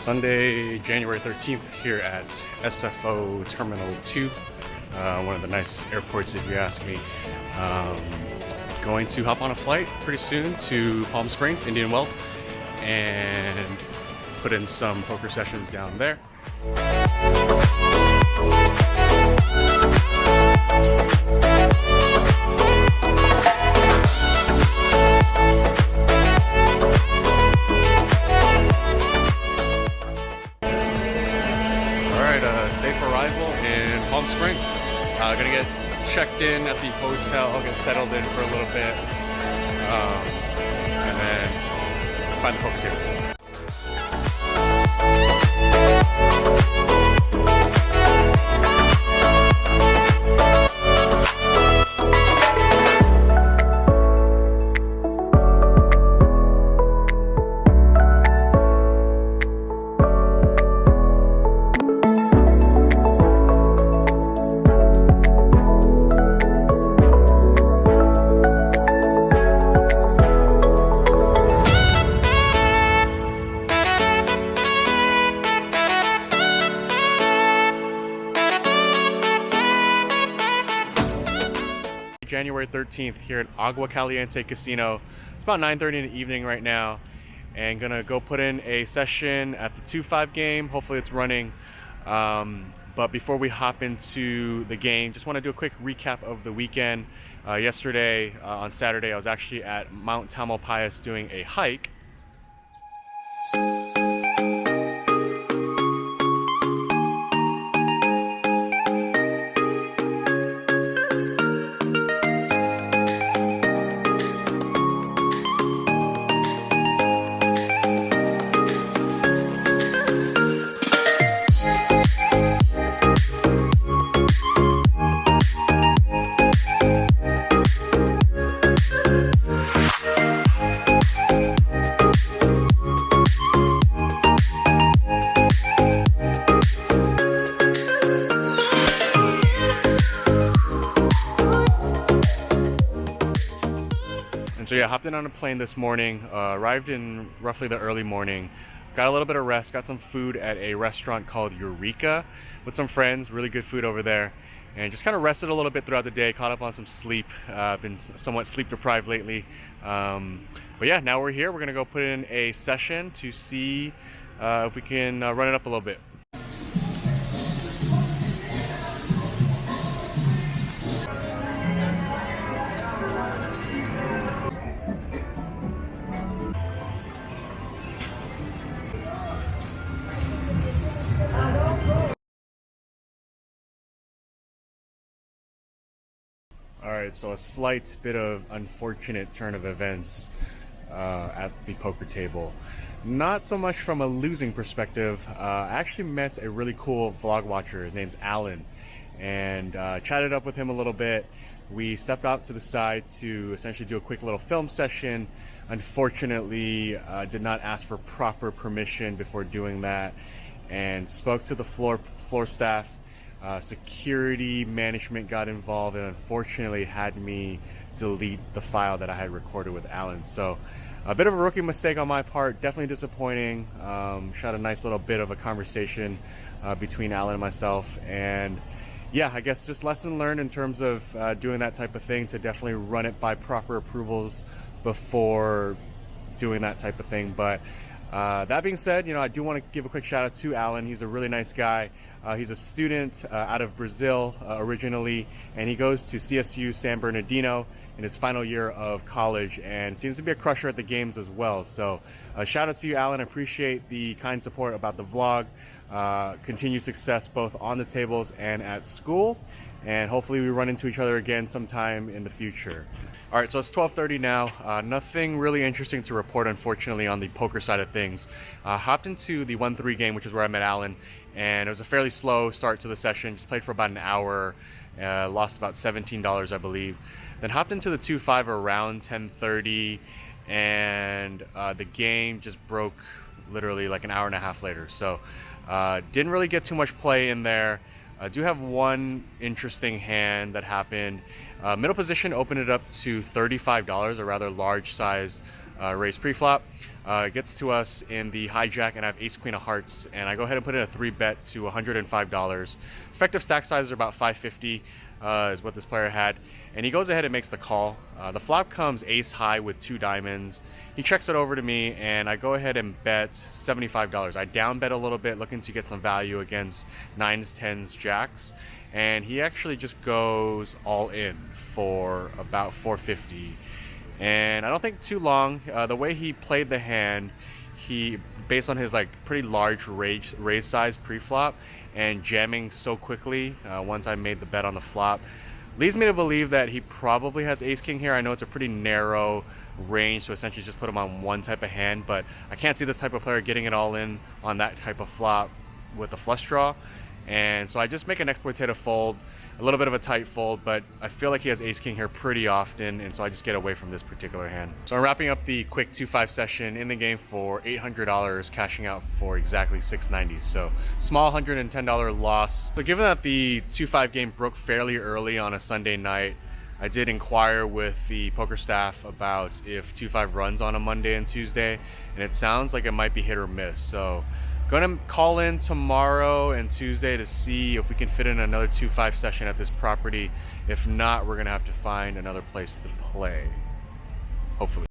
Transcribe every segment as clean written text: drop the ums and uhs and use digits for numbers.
Sunday, January 13th here at SFO Terminal 2, one of the nicest airports if you ask me. Going to hop on a flight pretty soon to Palm Springs, Indian Wells, and put in some poker sessions down there. Safe arrival in Palm Springs. Gonna get checked in at the hotel, get settled in for a little bit, and then find the poker table. January 13th here at Agua Caliente Casino. It's about 9:30 in the evening right now, and gonna go put in a session at the 2-5 game. Hopefully it's running. But before we hop into the game, just want to do a quick recap of the weekend. Yesterday, on Saturday, I was actually at Mount Tamalpais doing a hike. So yeah, hopped in on a plane this morning, arrived in roughly the early morning, got a little bit of rest, got some food at a restaurant called Eureka with some friends, really good food over there, and just kind of rested a little bit throughout the day, caught up on some sleep. Been somewhat sleep deprived lately. But yeah, now we're here. We're gonna go put in a session to see if we can run it up a little bit. Alright, so a slight bit of unfortunate turn of events at the poker table. Not so much from a losing perspective. I actually met a really cool vlog watcher. His name's Alan, and chatted up with him a little bit. We stepped out to the side to essentially do a quick little film session. Unfortunately, did not ask for proper permission before doing that, and spoke to the floor staff. Security management got involved and unfortunately had me delete the file that I had recorded with Alan. So a bit of a rookie mistake on my part, definitely disappointing. Shot a nice little bit of a conversation between Alan and myself, and yeah, I guess just lesson learned in terms of doing that type of thing, to definitely run it by proper approvals before doing that type of thing. But that being said, I do want to give a quick shout out to Alan. He's a really nice guy. He's a student out of Brazil originally, and he goes to CSU San Bernardino in his final year of college, and seems to be a crusher at the games as well. So shout out to you, Alan. I appreciate the kind support about the vlog. Continued success both on the tables and at school, and hopefully we run into each other again sometime in the future. All right, so it's 12:30 now. Nothing really interesting to report, unfortunately, on the poker side of things. Hopped into the 1-3 game, which is where I met Alan, and it was a fairly slow start to the session. Just played for about an hour, lost about $17, I believe. Then hopped into the 2-5 around 10:30, and the game just broke literally like an hour and a half later. So didn't really get too much play in there. I do have one interesting hand that happened. Middle position opened it up to $35, a rather large size raise pre-flop. Gets to us in the hijack, and I have ace queen of hearts, and I go ahead and put in a 3-bet to $105. Effective stack size is about 550 is what this player had, and he goes ahead and makes the call. The flop comes ace high with 2 diamonds. He checks it over to me, and I go ahead and bet $75. I down bet a little bit, looking to get some value against 9s, 10s, jacks, and he actually just goes all in for about 450. And I don't think too long. The way he played the hand, he, based on his like pretty large raise size pre-flop and jamming so quickly once I made the bet on the flop, leads me to believe that he probably has ace king here. I know it's a pretty narrow range to essentially just put him on one type of hand, but I can't see this type of player getting it all in on that type of flop with a flush draw. And so I just make an exploitative fold, a little bit of a tight fold, but I feel like he has ace king here pretty often, and so I just get away from this particular hand. So I'm wrapping up the quick 2-5 session in the game for $800, cashing out for exactly $690. So small $110 loss. So given that the 2-5 game broke fairly early on a Sunday night, I did inquire with the poker staff about if 2-5 runs on a Monday and Tuesday, and it sounds like it might be hit or miss. So gonna call in tomorrow and Tuesday to see if we can fit in another 2-5 session at this property. If not, we're gonna have to find another place to play, hopefully.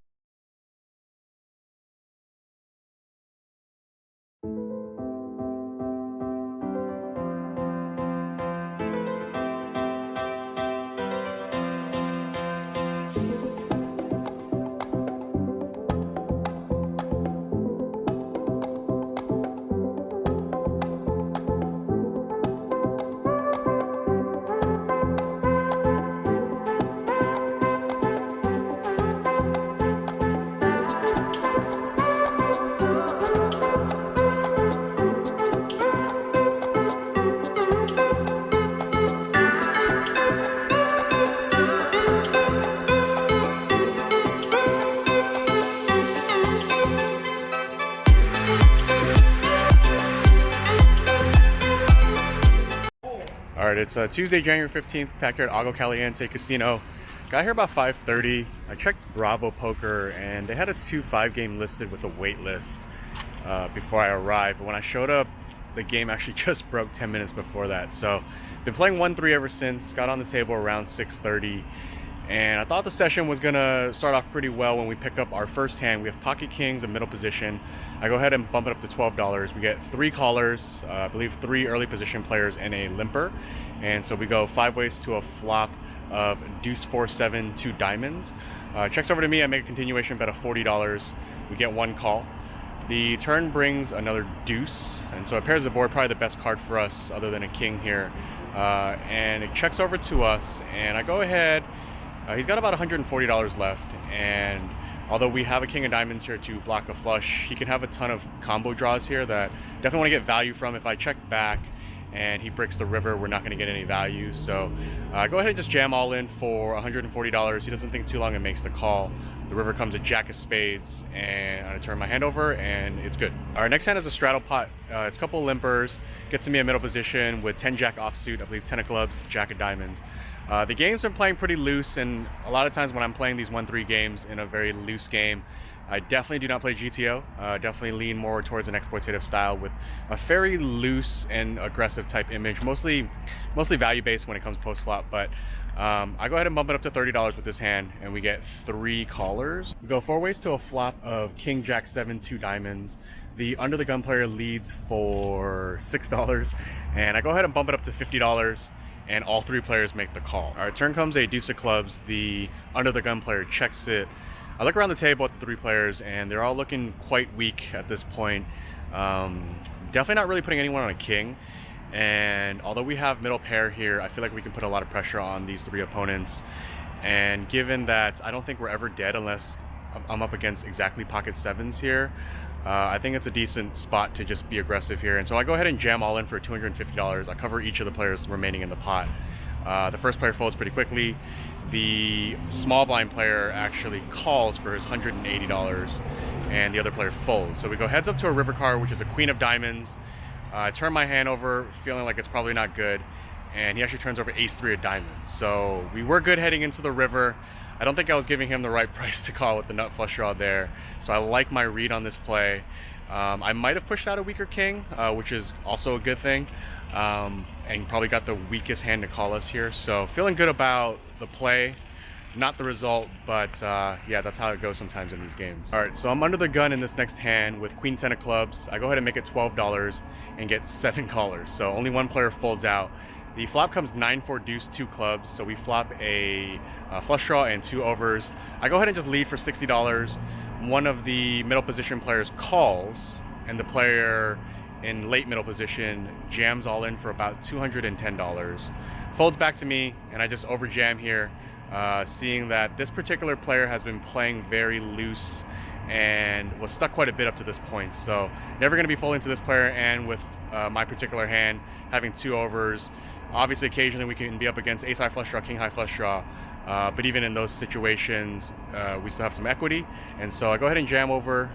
Alright, it's Tuesday, January 15th, back here at Agua Caliente Casino. Got here about 5:30. I checked Bravo Poker, and they had a 2-5 game listed with a wait list before I arrived. But when I showed up, the game actually just broke 10 minutes before that. So, been playing 1-3 ever since. Got on the table around 6:30. And I thought the session was gonna start off pretty well when we pick up our first hand. We have pocket kings in middle position. I go ahead and bump it up to $12. We get 3 callers, I believe 3 early position players and a limper. And so we go 5 ways to a flop of deuce 4-7 2 diamonds. Checks over to me. I make a continuation bet of $40. We get 1 call. The turn brings another deuce, and so it pairs the board, probably the best card for us other than a king here. And it checks over to us, and I go ahead. He's got about $140 left, and although we have a king of diamonds here to block a flush, he can have a ton of combo draws here that definitely want to get value from. If I check back and he bricks the river, we're not going to get any value. So go ahead and just jam all in for $140. He doesn't think too long and makes the call. The river comes a jack of spades, and I turn my hand over, and it's good. Our next hand is a straddle pot. It's a couple of limpers. Gets to me a middle position with 10 jack offsuit, I believe 10 of clubs, jack of diamonds. The game's been playing pretty loose, and a lot of times when I'm playing these 1-3 games in a very loose game, I definitely do not play GTO. Definitely lean more towards an exploitative style with a very loose and aggressive type image, mostly value-based when it comes post-flop, but I go ahead and bump it up to $30 with this hand, and we get 3 callers. We go 4 ways to a flop of king jack 7 2 diamonds. The under the gun player leads for $6, and I go ahead and bump it up to $50, and all 3 players make the call. All right, turn comes a deuce of clubs. The under the gun player checks it. I look around the table at the 3 players, and they're all looking quite weak at this point. Definitely not really putting anyone on a king. And although we have middle pair here, I feel like we can put a lot of pressure on these 3 opponents. And given that I don't think we're ever dead unless I'm up against exactly pocket 7s here, I think it's a decent spot to just be aggressive here. And so I go ahead and jam all in for $250. I cover each of the players remaining in the pot. The first player folds pretty quickly. The small blind player actually calls for his $180, and the other player folds. So we go heads up to a river card, which is a queen of diamonds. I turn my hand over, feeling like it's probably not good, and he actually turns over ace-3 of diamonds. So we were good heading into the river. I don't think I was giving him the right price to call with the nut flush draw there. So I like my read on this play. I might have pushed out a weaker king, which is also a good thing, and probably got the weakest hand to call us here. So feeling good about the play, not the result, but yeah, that's how it goes sometimes in these games. All right, so I'm under the gun in this next hand with queen 10 of clubs. I go ahead and make it $12 and get 7 callers. So only one player folds out. The flop comes 9-4 deuce 2 clubs. So we flop a flush draw and 2 overs. I go ahead and just lead for $60. One of the middle position players calls, and the player in late middle position jams all in for about $210. Folds back to me, and I just over jam here, seeing that this particular player has been playing very loose and was stuck quite a bit up to this point. So never going to be folding to this player, and with my particular hand having 2 overs, obviously occasionally we can be up against ace high flush draw, king high flush draw. But even in those situations, we still have some equity. And so I go ahead and jam over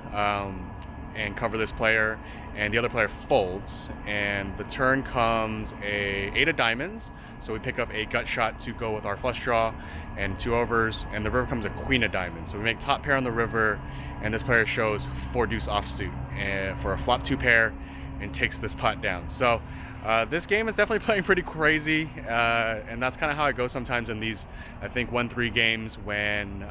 and cover this player, and the other player folds, and the turn comes a 8 of diamonds. So we pick up a gut shot to go with our flush draw and 2 overs, and the river comes a queen of diamonds. So we make top pair on the river, and this player shows 4 deuce offsuit and for a flop 2 pair and takes this pot down. So this game is definitely playing pretty crazy, and that's kind of how it goes sometimes in these, I think, 1-3 games when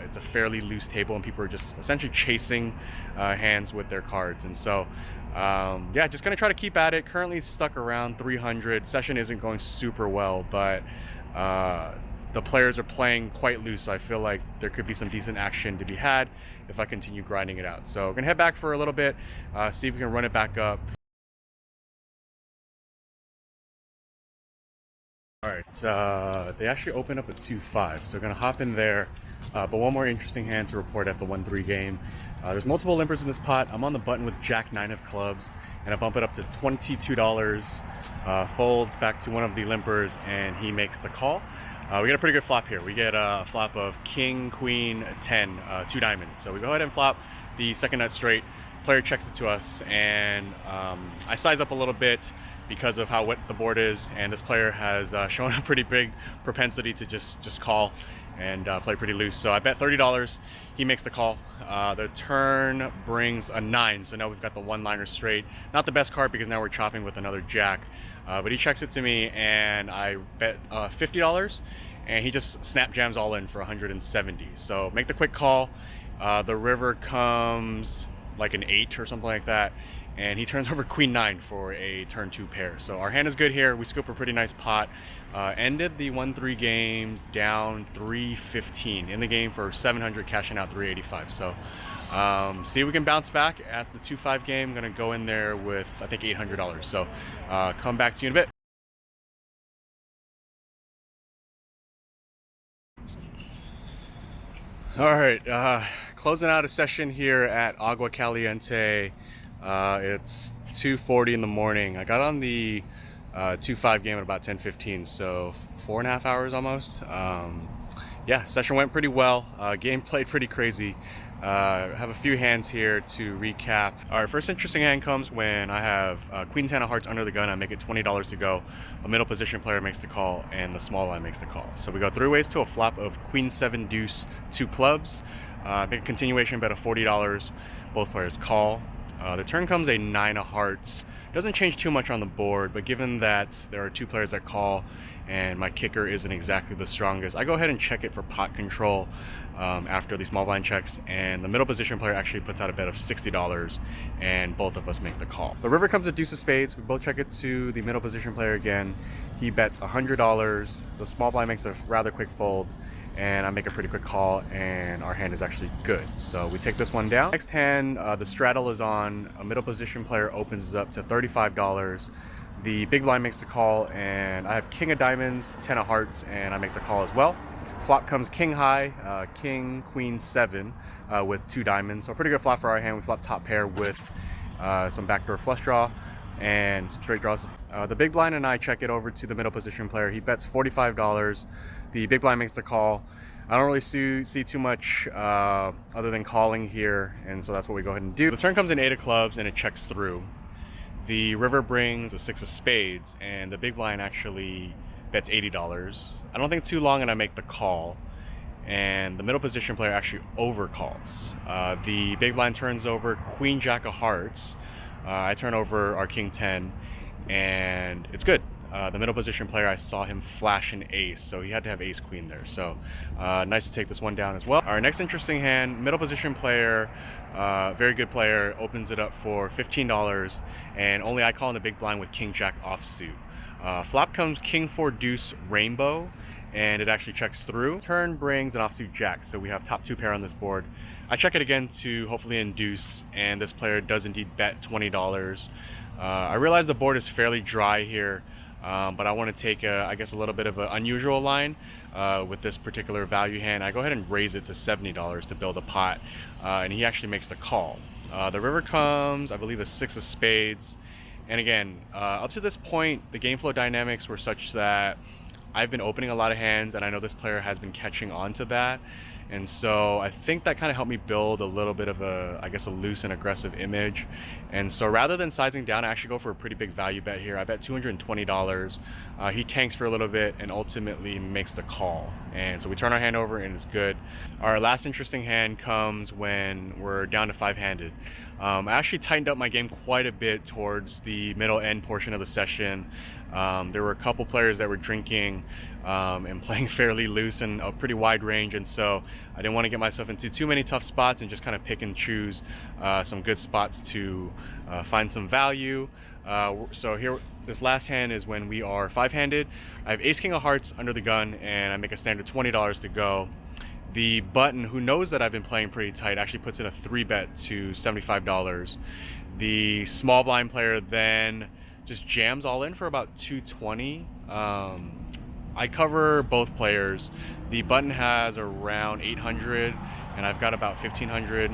it's a fairly loose table and people are just essentially chasing hands with their cards. And so yeah, just gonna try to keep at it. Currently stuck around 300. Session isn't going super well, but the players are playing quite loose, so I feel like there could be some decent action to be had if I continue grinding it out. So I'm gonna head back for a little bit, see if we can run it back up. All right, they actually open up at 2-5, so we're gonna hop in there. But one more interesting hand to report at the 1-3 game. There's multiple limpers in this pot. I'm on the button with Jack 9 of clubs, and I bump it up to $22. Folds back to one of the limpers, and he makes the call. We get a pretty good flop here. We get a flop of king, queen, 10, 2 diamonds. So we go ahead and flop the second nut straight. Player checks it to us, and I size up a little bit because of how wet the board is, and this player has shown a pretty big propensity to just call and play pretty loose. So I bet $30. He makes the call. The turn brings a 9, so now we've got the one-liner straight. Not the best card because now we're chopping with another jack, but he checks it to me, and I bet $50, and he just snap jams all in for 170. So make the quick call. The river comes like an 8 or something like that, and he turns over queen 9 for a turn 2 pair. So our hand is good here. We scoop a pretty nice pot. Ended the 1-3 game down 315 in the game for 700, cashing out 385. So see if we can bounce back at the 2-5 game. I'm gonna go in there with, I think, $800. So come back to you in a bit. All right, closing out a session here at Agua Caliente. It's 2:40 in the morning. I got on the 2-5 game at about 10:15, so 4.5 hours almost. Yeah, session went pretty well. Game played pretty crazy. Have a few hands here to recap. All right, first interesting hand comes when I have queen 10 of hearts under the gun. I make it $20 to go. A middle position player makes the call, and the small line makes the call. So we go 3 ways to a flop of queen 7 deuce 2 clubs. Make a continuation bet of $40. Both players call. The turn comes a 9 of hearts. Doesn't change too much on the board, but given that there are 2 players that call and my kicker isn't exactly the strongest, I go ahead and check it for pot control after the small blind checks, and the middle position player actually puts out a bet of $60, and both of us make the call. The river comes a deuce of spades. We both check it to the middle position player again. He bets $100. The small blind makes a rather quick fold, and I make a pretty quick call, and our hand is actually good. So we take this one down. Next hand, the straddle is on. A middle position player opens up to $35. The big blind makes the call, and I have king of diamonds, 10 of hearts, and I make the call as well. Flop comes king high, king, queen 7 with 2 diamonds. So a pretty good flop for our hand. We flop top pair with some backdoor flush draw and some straight draws. The big blind and I check it over to the middle position player. He bets $45. The big blind makes the call. I don't really see too much other than calling here, and so that's what we go ahead and do. The turn comes in 8 of clubs, and it checks through. The river brings a 6 of spades, and the big blind actually bets $80. I don't think too long, and I make the call. And the middle position player actually overcalls. The big blind turns over Queen Jack of Hearts. I turn over our King 10, and it's good. The middle position player, I saw him flash an ace, so he had to have ace queen there. So nice to take this one down as well. Our next interesting hand, middle position player, very good player, opens it up for $15, and only I call in the big blind with King Jack offsuit. Flop comes King 4 Deuce Rainbow, and it actually checks through. Turn brings an offsuit jack, so we have top 2 pair on this board. I check it again to hopefully induce, and this player does indeed bet $20. I realize the board is fairly dry here, but I want to take I guess a little bit of an unusual line with this particular value hand. I go ahead and raise it to $70 to build a pot, and he actually makes the call. The river comes, I believe, a 6 of spades, and again, up to this point, the game flow dynamics were such that I've been opening a lot of hands, and I know this player has been catching on to that. And so I think that kind of helped me build a little bit of a, I guess, a loose and aggressive image. And so rather than sizing down, I actually go for a pretty big value bet here. I bet $220. He tanks for a little bit and ultimately makes the call. And so we turn our hand over and it's good. Our last interesting hand comes when we're down to 5-handed. I actually tightened up my game quite a bit towards the middle end portion of the session. There were a couple players that were drinking and playing fairly loose in a pretty wide range, and so I didn't want to get myself into too many tough spots and just kind of pick and choose some good spots to find some value. So here, this last hand is when we are 5-handed. I have Ace King of Hearts under the gun, and I make a standard $20 to go. The button, who knows that I've been playing pretty tight, actually puts in a 3-bet to $75. The small blind player then just jams all in for about $220. I cover both players. The button has around 800 and I've got about 1500.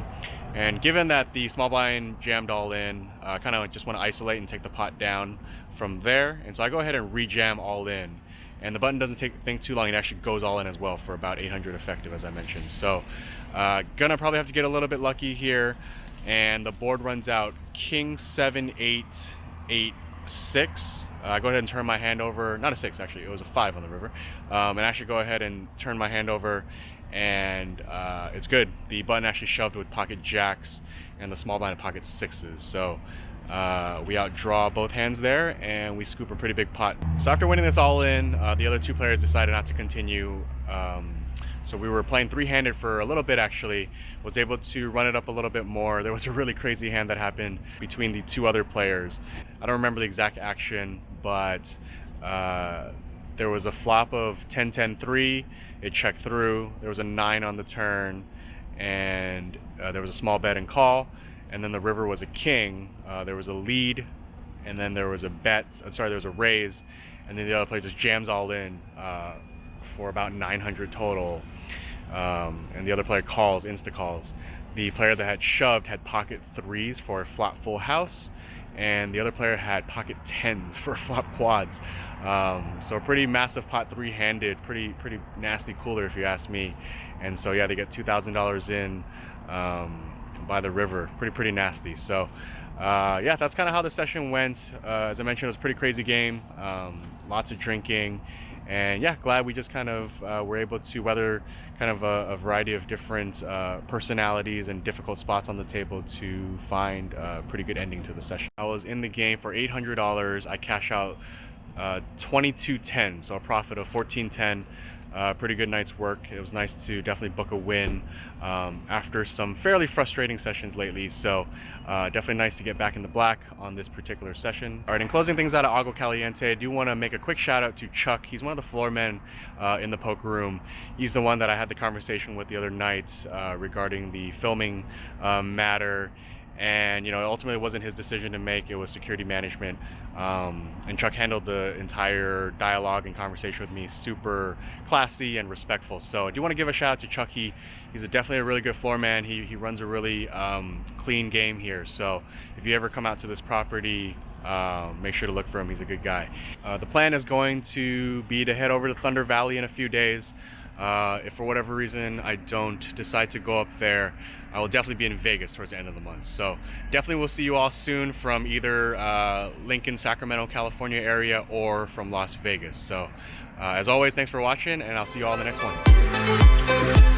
And given that the small blind jammed all in, I kind of just want to isolate and take the pot down from there. And so I go ahead and rejam all in. And the button doesn't think too long. It actually goes all in as well for about 800 effective, as I mentioned. So gonna probably have to get a little bit lucky here. And the board runs out King 7 8 8 6. I go ahead and turn my hand over, not a 6 actually, it was a 5 on the river, and actually go ahead and turn my hand over, and it's good. The button actually shoved with pocket jacks and the small blind of pocket 6s, so we outdraw both hands there and we scoop a pretty big pot. So after winning this all in, the other 2 players decided not to continue. So we were playing 3-handed for a little bit actually, was able to run it up a little bit more. There was a really crazy hand that happened between the 2 other players. I don't remember the exact action, but there was a flop of 10-10-3, it checked through, there was a 9 on the turn, and there was a small bet and call, and then the river was a king, there was a lead, and then there was a there was a raise, and then the other player just jams all in for about 900 total, and the other player calls, insta calls. The player that had shoved had pocket 3s for a flop full house, and the other player had pocket 10s for flop quads. So a pretty massive pot 3-handed, pretty nasty cooler if you ask me. And so yeah, they get $2,000 in by the river, pretty nasty. So yeah, that's kind of how the session went. As I mentioned, it was a pretty crazy game, lots of drinking. And yeah, glad we just kind of were able to weather kind of a variety of different personalities and difficult spots on the table to find a pretty good ending to the session. I was in the game for $800. I cash out 2210, so a profit of 1410. Pretty good night's work. It was nice to definitely book a win after some fairly frustrating sessions lately. So definitely nice to get back in the black on this particular session. All right, in closing things out at Agua Caliente, I do want to make a quick shout out to Chuck. He's one of the floor men in the poker room. He's the one that I had the conversation with the other night regarding the filming matter. And you know, ultimately it wasn't his decision to make, it was security management, and Chuck handled the entire dialogue and conversation with me super classy and respectful. So I do want to give a shout out to Chuck. He's definitely a really good floor man. He runs a really clean game here, so if you ever come out to this property, make sure to look for him. He's a good guy. The plan is going to be to head over to Thunder Valley in a few days. If for whatever reason I don't decide to go up there, I will definitely be in Vegas towards the end of the month. So definitely we'll see you all soon from either Lincoln, Sacramento, California area, or from Las Vegas. So as always, thanks for watching, and I'll see you all in the next one.